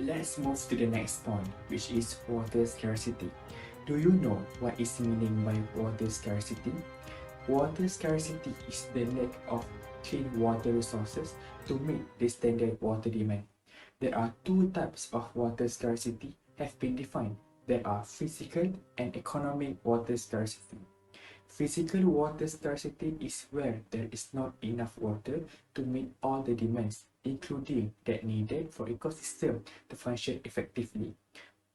Let's move to the next point, which is water scarcity. Do you know what is meaning by water scarcity? Water scarcity is the lack of clean water resources to meet the standard water demand. There are two types of water scarcity have been defined. There are physical and economic water scarcity. Physical water scarcity is where there is not enough water to meet all the demands, including that needed for ecosystem to function effectively.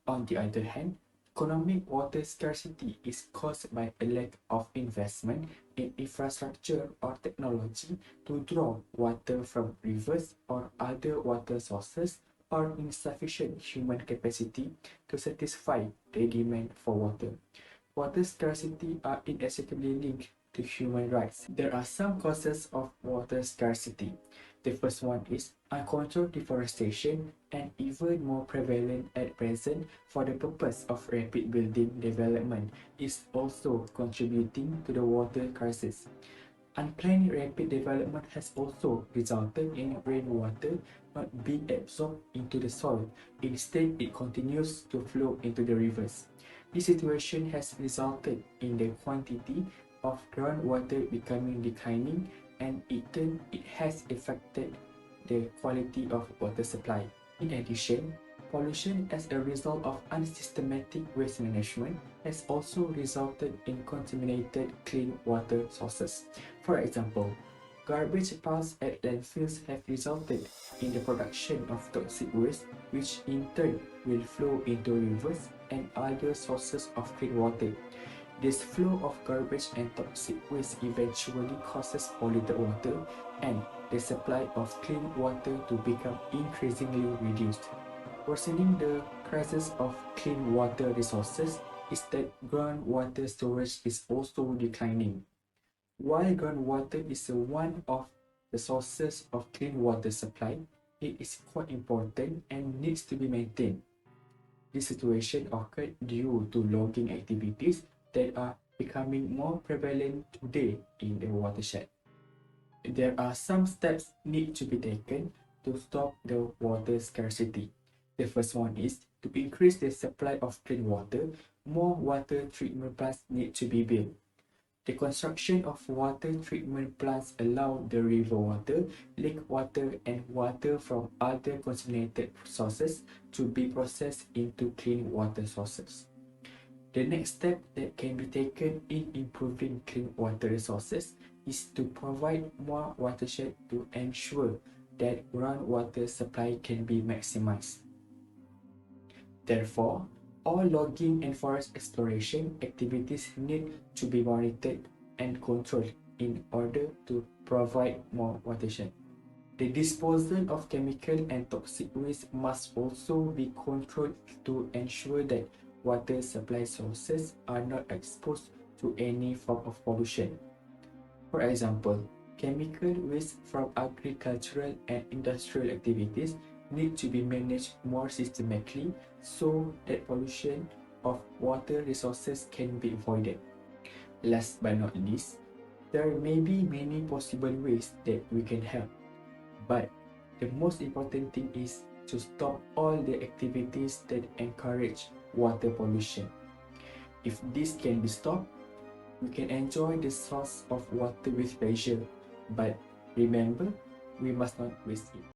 On the other hand, economic water scarcity is caused by a lack of investment in infrastructure or technology to draw water from rivers or other water sources, or insufficient human capacity to satisfy the demand for water. Water scarcity are inextricably linked to human rights. There are some causes of water scarcity. The first one is uncontrolled deforestation, and even more prevalent at present for the purpose of rapid building development, is also contributing to the water crisis. Unplanned rapid development has also resulted in rainwater not being absorbed into the soil. Instead, it continues to flow into the rivers. This situation has resulted in the quantity of groundwater becoming declining, and in turn, it has affected the quality of water supply. In addition, pollution as a result of unsystematic waste management has also resulted in contaminated clean water sources. For example, garbage piles at landfills have resulted in the production of toxic waste, which in turn will flow into rivers and other sources of clean water. This flow of garbage and toxic waste eventually causes polluted water and the supply of clean water to become increasingly reduced. Worsening the crisis of clean water resources is that groundwater storage is also declining. While groundwater is one of the sources of clean water supply, it is quite important and needs to be maintained. This situation occurred due to logging activities that are becoming more prevalent today in the watershed. There are some steps need to be taken to stop the water scarcity. The first one is to increase the supply of clean water. More water treatment plants need to be built. The construction of water treatment plants allow the river water, lake water, and water from other contaminated sources to be processed into clean water sources. The next step that can be taken in improving clean water resources is to provide more watershed to ensure that groundwater supply can be maximized. Therefore, all logging and forest exploration activities need to be monitored and controlled in order to provide more watershed. The disposal of chemical and toxic waste must also be controlled to ensure that water supply sources are not exposed to any form of pollution. For example, chemical waste from agricultural and industrial activities need to be managed more systematically so that pollution of water resources can be avoided. Last but not least, there may be many possible ways that we can help, but the most important thing is to stop all the activities that encourage water pollution. If this can be stopped, we can enjoy the source of water with pleasure, but remember, we must not waste it.